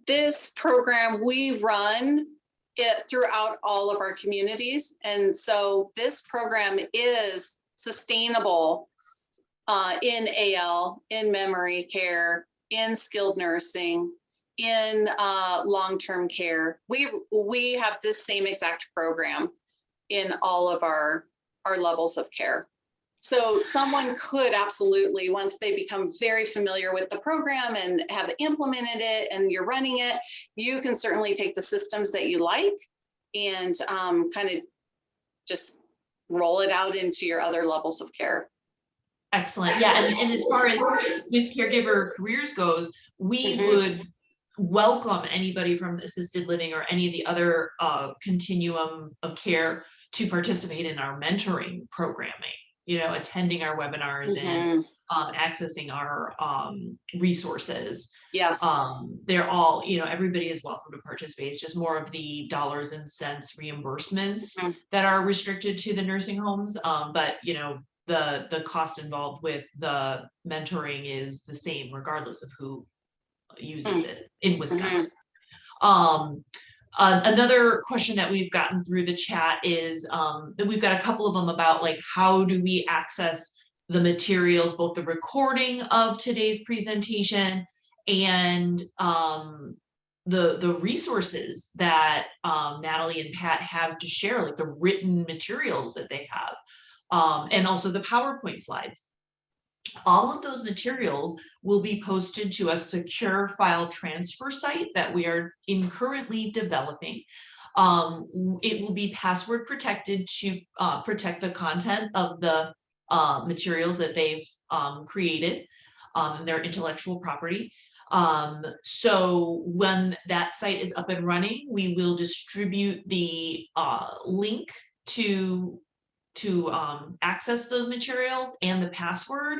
this program, we run it throughout all of our communities. And so this program is sustainable in AL, in memory care, in skilled nursing, in long-term care. We have this same exact program in all of our levels of care. So someone could absolutely, once they become very familiar with the program and have implemented it and you're running it, you can certainly take the systems that you like and kind of just roll it out into your other levels of care. Excellent. Yeah, and as far as WisCaregiver careers goes, we would welcome anybody from assisted living or any of the other continuum of care to participate in our mentoring programming, you know, attending our webinars and accessing our resources. Yes. They're all, you know, everybody is welcome to participate. It's just more of the dollars and cents reimbursements that are restricted to the nursing homes. But, you know, the cost involved with the mentoring is the same regardless of who uses it in Wisconsin. Another question that we've gotten through the chat is that we've got a couple of them about like, how do we access the materials, both the recording of today's presentation and the resources that Natalie and Pat have to share, like the written materials that they have, and also the PowerPoint slides. All of those materials will be posted to a secure file transfer site that we are currently developing. It will be password protected to protect the content of the materials that they've created, their intellectual property. So when that site is up and running, we will distribute the link to access those materials and the password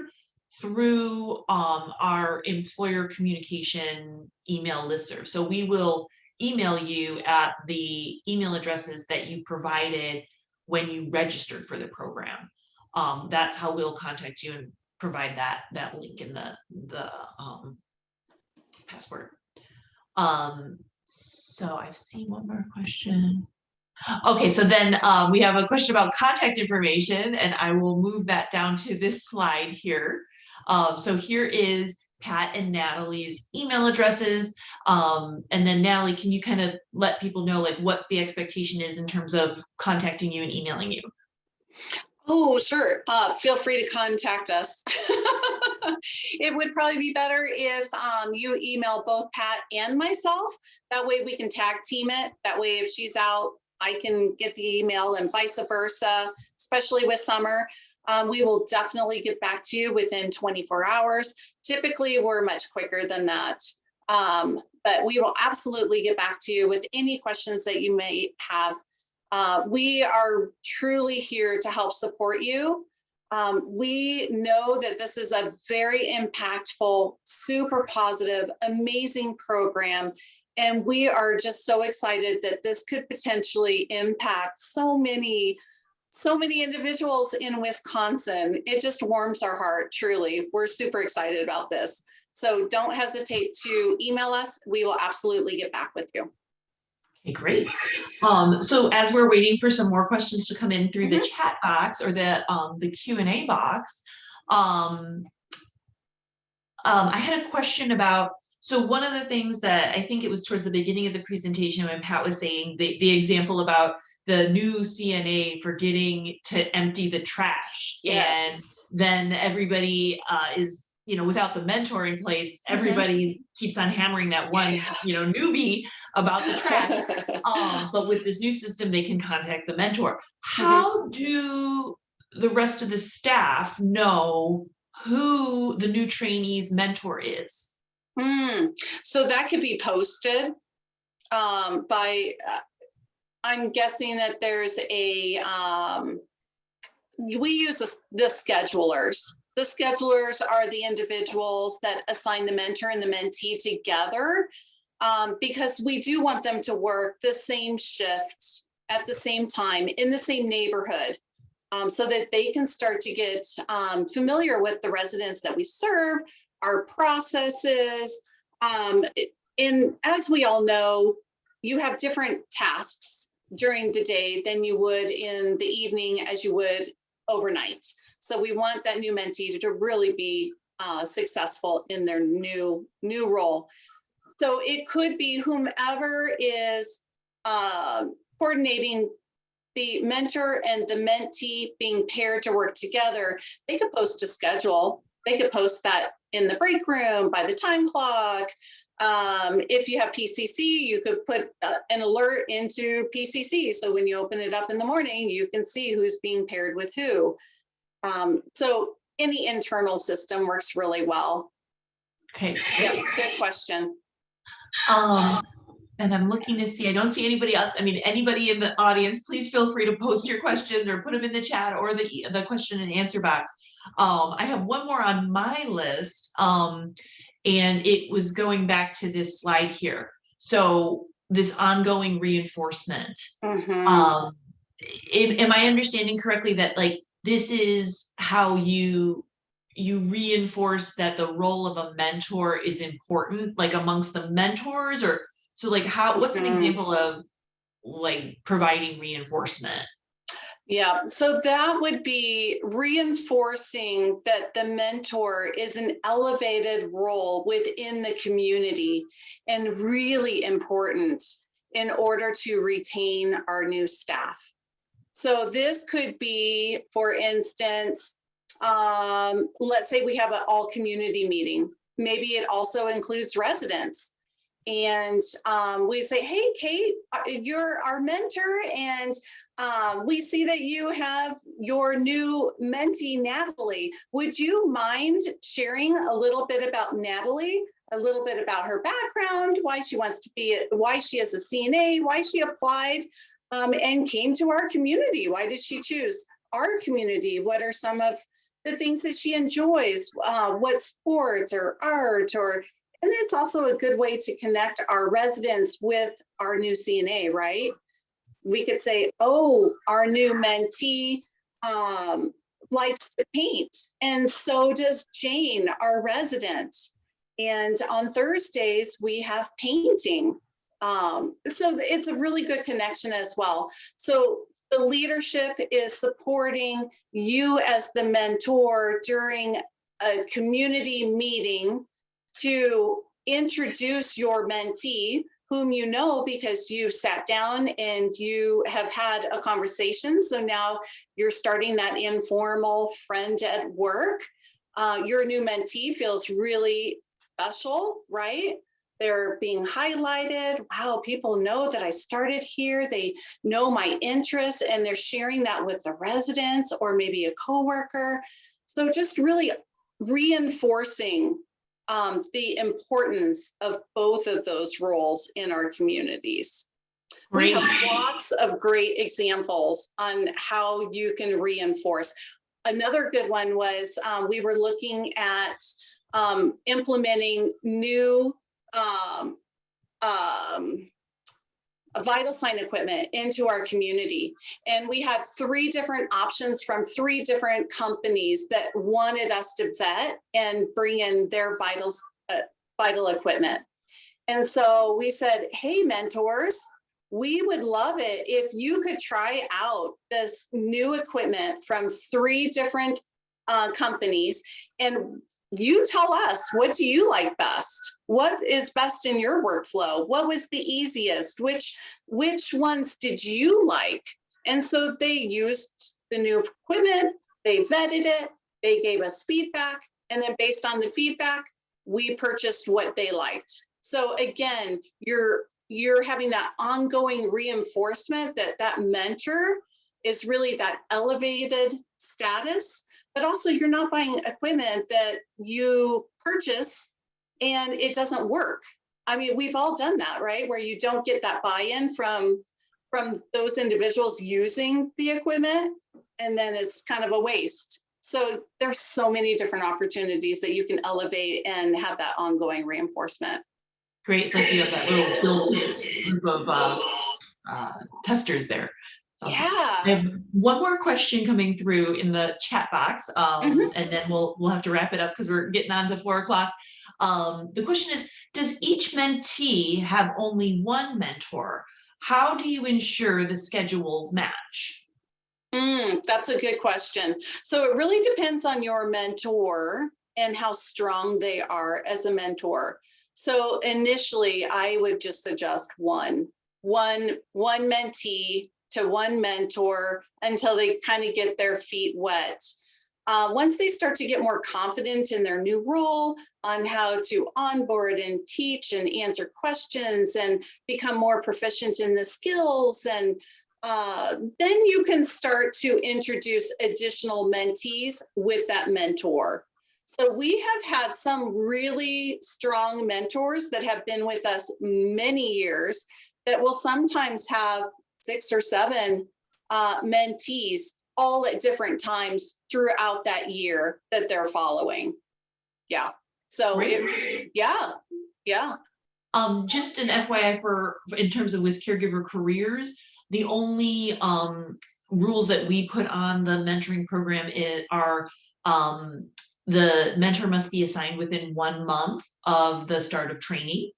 through our employer communication email listserv. So we will email you at the email addresses that you provided when you registered for the program. That's how we'll contact you and provide that link in the password. So I've seen one more question. Okay, so then we have a question about contact information, and I will move that down to this slide here. So here is Pat and Natalie's email addresses. And then Natalie, can you kind of let people know like what the expectation is in terms of contacting you and emailing you? Oh, sure. Feel free to contact us. It would probably be better if you email both Pat and myself. That way we can tag team it. That way if she's out, I can get the email and vice versa, especially with summer. We will definitely get back to you within 24 hours. Typically, we're much quicker than that. But we will absolutely get back to you with any questions that you may have. We are truly here to help support you. We know that this is a very impactful, super positive, amazing program. And we are just so excited that this could potentially impact so many individuals in Wisconsin. It just warms our heart, truly. We're super excited about this. So don't hesitate to email us. We will absolutely get back with you. Okay, great. So as we're waiting for some more questions to come in through the chat box or the Q&A box, I had a question about, so one of the things that I think it was towards the beginning of the presentation when Pat was saying the example about the new CNA forgetting to empty the trash. Yes. And then everybody is, you know, without the mentor in place, everybody keeps on hammering that one, you know, newbie about the trash. But with this new system, they can contact the mentor. How do the rest of the staff know who the new trainee's mentor is? So that could be posted by, I'm guessing that there's a, we use the schedulers. The schedulers are the individuals that assign the mentor and the mentee together, because we do want them to work the same shift at the same time in the same neighborhood. so that they can start to get familiar with the residents that we serve, our processes. And as we all know, you have different tasks during the day than you would in the evening as you would overnight. So we want that new mentee to really be successful in their new role. So it could be whomever is coordinating the mentor and the mentee being paired to work together. They could post a schedule. They could post that in the break room by the time clock. If you have PCC, you could put an alert into PCC. So when you open it up in the morning, you can see who's being paired with who. So any internal system works really well. Okay. Yeah, good question. And I'm looking to see, I don't see anybody else. I mean, anybody in the audience, please feel free to post your questions or put them in the chat or the question and answer box. I have one more on my list, and it was going back to this slide here. So this ongoing reinforcement. Am I understanding correctly that like this is how you reinforce that the role of a mentor is important, like amongst the mentors? Or so like what's an example of like providing reinforcement? Yeah, so that would be reinforcing that the mentor is an elevated role within the community and really important in order to retain our new staff. So this could be, for instance, let's say we have an all community meeting. Maybe it also includes residents. And we say, hey, Kate, you're our mentor, and we see that you have your new mentee, Natalie. Would you mind sharing a little bit about Natalie, a little bit about her background, why she wants to be, why she is a CNA, why she applied and came to our community? Why did she choose our community? What are some of the things that she enjoys? What sports or art or... And it's also a good way to connect our residents with our new CNA, right? We could say, oh, our new mentee likes to paint, and so does Jane, our resident. And on Thursdays, we have painting. So it's a really good connection as well. So the leadership is supporting you as the mentor during a community meeting to introduce your mentee, whom you know because you sat down and you have had a conversation. So now you're starting that informal friend at work. Your new mentee feels really special, right? They're being highlighted. Wow, people know that I started here. They know my interests, and they're sharing that with the residents or maybe a coworker. So just really reinforcing the importance of both of those roles in our communities. Great. We have lots of great examples on how you can reinforce. Another good one was we were looking at implementing new vital sign equipment into our community. And we had 3 different options from 3 different companies that wanted us to vet and bring in their vital equipment. And so we said, hey, mentors, we would love it if you could try out this new equipment from 3 different companies, and you tell us, what do you like best? What is best in your workflow? What was the easiest? Which ones did you like? And so they used the new equipment, they vetted it, they gave us feedback, and then based on the feedback, we purchased what they liked. So again, you're having that ongoing reinforcement that that mentor is really that elevated status, but also you're not buying equipment that you purchase and it doesn't work. I mean, we've all done that, right? Where you don't get that buy-in from those individuals using the equipment, and then it's kind of a waste. So there's so many different opportunities that you can elevate and have that ongoing reinforcement. Great. So you have that little built-in group of testers there. Awesome. Yeah. I have one more question coming through in the chat box, and then we'll have to wrap it up because we're getting on to 4 o'clock. The question is, does each mentee have only one mentor? How do you ensure the schedules match? That's a good question. So it really depends on your mentor and how strong they are as a mentor. So initially, I would just suggest one mentee to one mentor until they kind of get their feet wet. Once they start to get more confident in their new role on how to onboard and teach and answer questions and become more proficient in the skills, and then you can start to introduce additional mentees with that mentor. So we have had some really strong mentors that have been with us many years that will sometimes have 6 or 7 mentees all at different times throughout that year that they're following. Yeah. So yeah. Just an FYI for in terms of WisCaregiver careers, the only rules that we put on the mentoring program are the mentor must be assigned within 1 month of the start of training,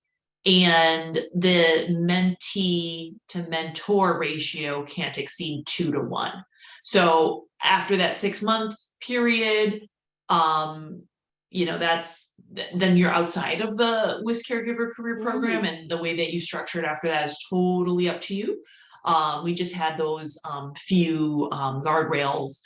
and the mentee to mentor ratio can't exceed 2 to 1. So after that 6-month period, then you're outside of the WisCaregiver career program, and the way that you structure it after that is totally up to you. We just had those few guardrails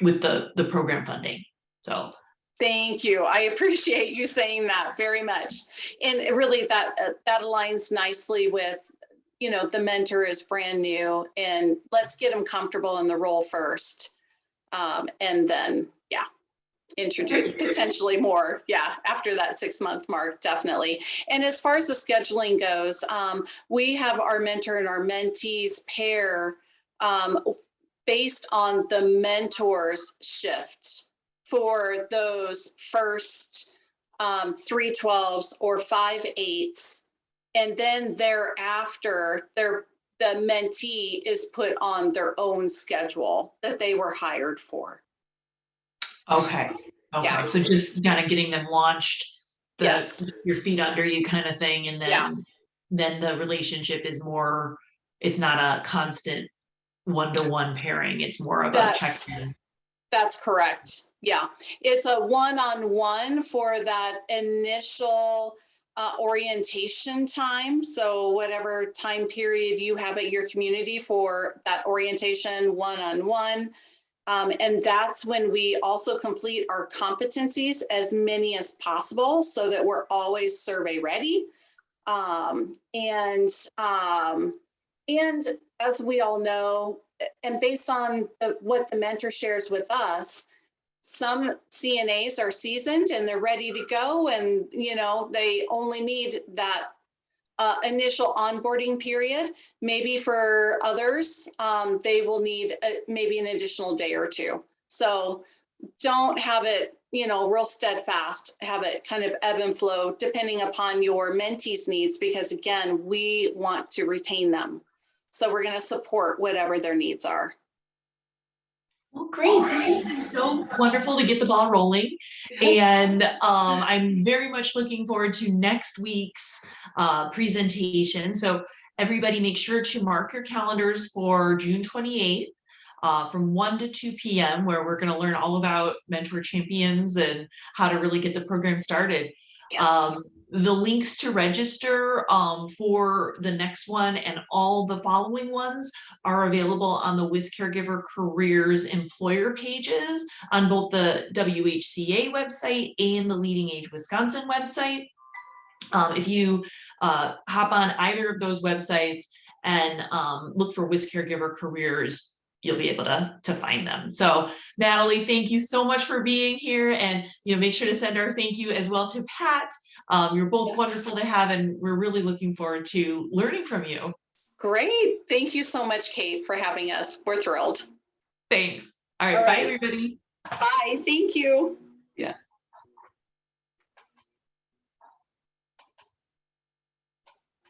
with the program funding. So thank you. I appreciate you saying that very much. And really that aligns nicely with, the mentor is brand new and let's get them comfortable in the role first. And then, introduce potentially more. Yeah. After that 6-month mark, definitely. And as far as the scheduling goes, we have our mentor and our mentees pair based on the mentor's shift for those first 3 12s or 5 8s. And then thereafter, the mentee is put on their own schedule that they were hired for. Okay. Yeah. So just kind of getting them launched, Yes. your feet under you kind of thing. And then the relationship is more, it's not a constant 1-to-1 pairing. It's more of a check-in. That's correct. Yeah. It's a one-on-one for that initial orientation time. So whatever time period you have at your community for that orientation one-on-one. And that's when we also complete our competencies, as many as possible, so that we're always survey ready. And as we all know, and based on what the mentor shares with us, some CNAs are seasoned and they're ready to go, and they only need that initial onboarding period. Maybe for others, they will need maybe an additional day or 2. So don't have it, real steadfast. Have it kind of ebb and flow depending upon your mentees' needs, because again, we want to retain them. So we're going to support whatever their needs are. Well, great. This has been so wonderful to get the ball rolling. And I'm very much looking forward to next week's presentation. So everybody make sure to mark your calendars for June 28th from 1 to 2 p.m., where we're going to learn all about Mentor Champions and how to really get the program started. Yes. The links to register for the next one and all the following ones are available on the WisCaregiver Careers employer pages on both the WHCA website and the Leading Age Wisconsin website. If you hop on either of those websites and look for WisCaregiver Careers, you'll be able to find them. So Natalie, thank you so much for being here, and make sure to send our thank you as well to Pat. You're both wonderful to have, and we're really looking forward to learning from you. Great. Thank you so much, Kate, for having us. We're thrilled. Thanks. All right. Bye, everybody. Bye. Thank you.